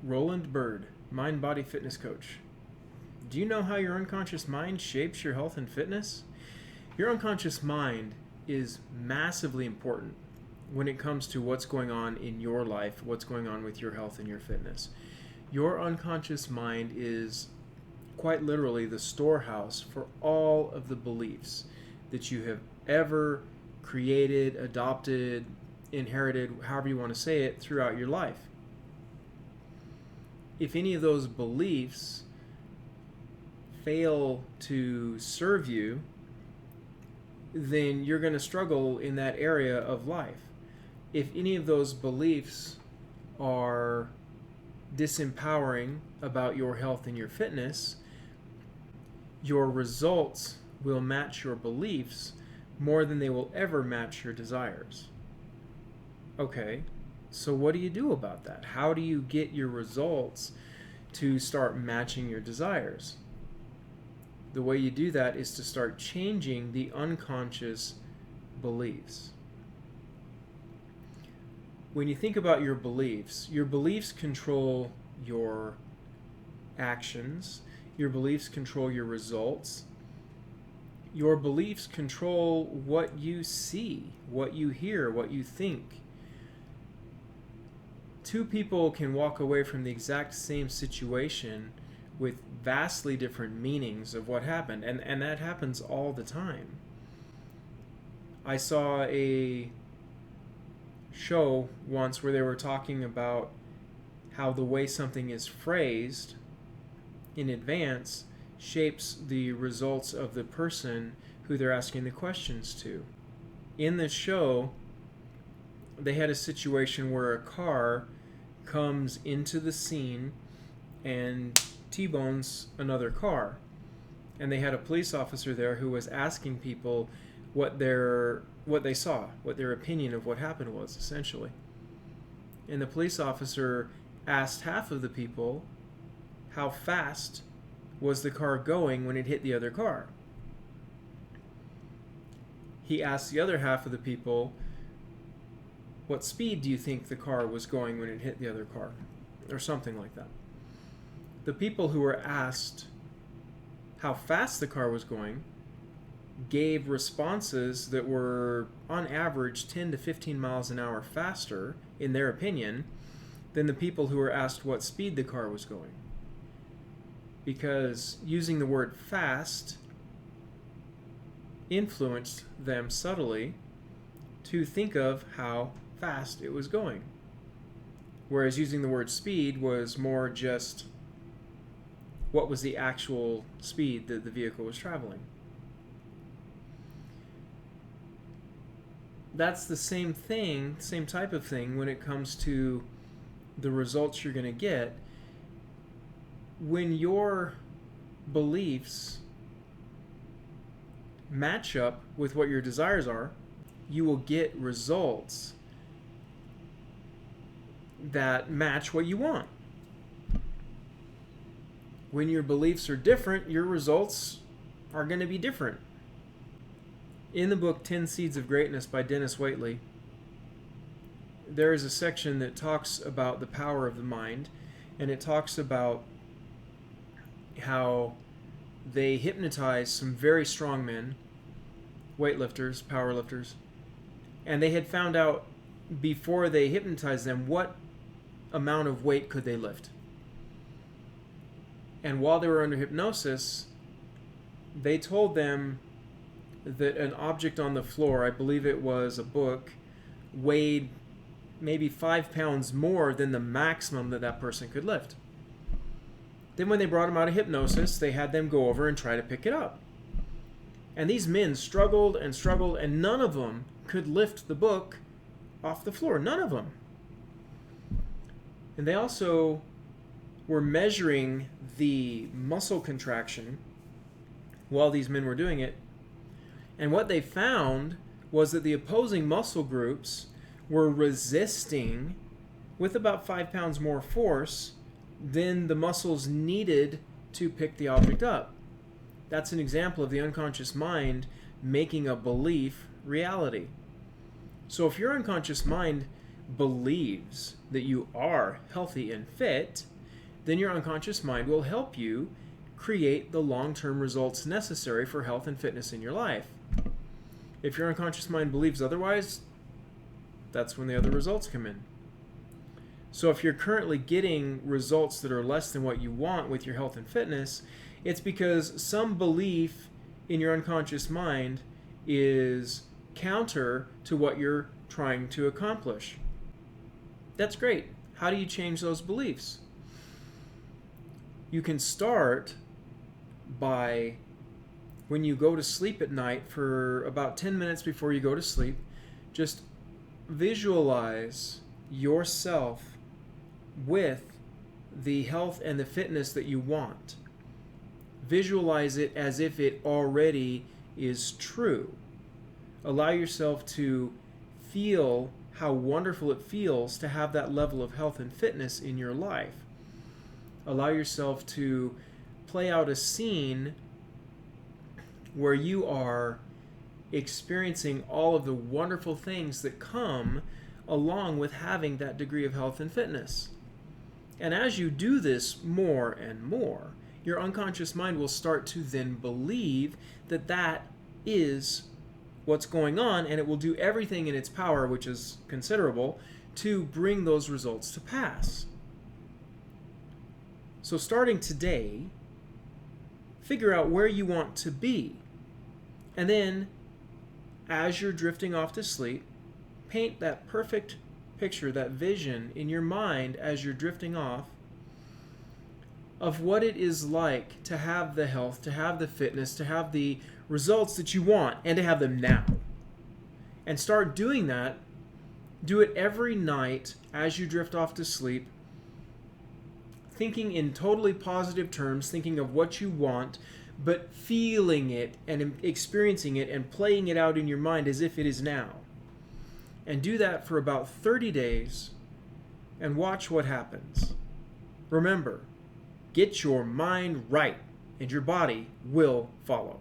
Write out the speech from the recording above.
Roland Byrd, Mind Body Fitness Coach. Do you know how your unconscious mind shapes your health and fitness? Your unconscious mind is massively important when it comes to what's going on in your life, what's going on with your health and your fitness. Your unconscious mind is quite literally the storehouse for all of the beliefs that you have ever created, adopted, inherited, however you want to say it, throughout your life. If any of those beliefs fail to serve you, then you're going to struggle in that area of life. If any of those beliefs are disempowering about your health and your fitness, your results will match your beliefs more than they will ever match your desires. Okay, so what do you do about that? How do you get your results to start matching your desires? The way you do that is to start changing the unconscious beliefs. When you think about your beliefs control your actions, your beliefs control your results, your beliefs control what you see, what you hear, what you think. Two people can walk away from the exact same situation with vastly different meanings of what happened, and that happens all the time. I saw a show once where they were talking about how the way something is phrased in advance shapes the results of the person who they're asking the questions to. In this show, they had a situation where a car comes into the scene and T-bones another car. And they had a police officer there who was asking people what they saw, what their opinion of what happened was, essentially. And the police officer asked half of the people how fast was the car going when it hit the other car. He asked the other half of the people, what speed do you think the car was going when it hit the other car? Or something like that. The people who were asked how fast the car was going gave responses that were, on average, 10 to 15 miles an hour faster, in their opinion, than the people who were asked what speed the car was going. Because using the word fast influenced them subtly to think of how fast it was going. Whereas using the word speed was more just what was the actual speed that the vehicle was traveling. That's the same thing, same type of thing when it comes to the results you're going to get. When your beliefs match up with what your desires are, you will get results that match what you want. When your beliefs are different, your results are going to be different. In the book 10 Seeds of Greatness by Dennis Waitley, there is a section that talks about the power of the mind, and it talks about how they hypnotized some very strong men, weightlifters, powerlifters, and they had found out before they hypnotized them what amount of weight could they lift. And while they were under hypnosis, they told them that an object on the floor, I believe it was a book, weighed maybe 5 pounds more than the maximum that person could lift. Then when they brought them out of hypnosis, they had them go over and try to pick it up. And these men struggled, and none of them could lift the book off the floor. None of them. And they also were measuring the muscle contraction while these men were doing it. And what they found was that the opposing muscle groups were resisting with about 5 pounds more force than the muscles needed to pick the object up. That's an example of the unconscious mind making a belief reality. So if your unconscious mind believes that you are healthy and fit, then your unconscious mind will help you create the long-term results necessary for health and fitness in your life. If your unconscious mind believes otherwise, that's when the other results come in. So if you're currently getting results that are less than what you want with your health and fitness, it's because some belief in your unconscious mind is counter to what you're trying to accomplish. That's great. How do you change those beliefs? You can start by, when you go to sleep at night, for about 10 minutes before you go to sleep, just visualize yourself with the health and the fitness that you want. Visualize it as if it already is true. Allow yourself to feel how wonderful it feels to have that level of health and fitness in your life. Allow yourself to play out a scene where you are experiencing all of the wonderful things that come along with having that degree of health and fitness. And as you do this more and more, your unconscious mind will start to then believe that that is what's going on, and it will do everything in its power, which is considerable, to bring those results to pass. So starting today, figure out where you want to be. And then, as you're drifting off to sleep, paint that perfect picture, that vision in your mind as you're drifting off of what it is like to have the health, to have the fitness, to have the results that you want, and to have them now. And start doing that. Do it every night as you drift off to sleep, thinking in totally positive terms, thinking of what you want, but feeling it and experiencing it and playing it out in your mind as if it is now. And do that for about 30 days and watch what happens. Remember, get your mind right and your body will follow.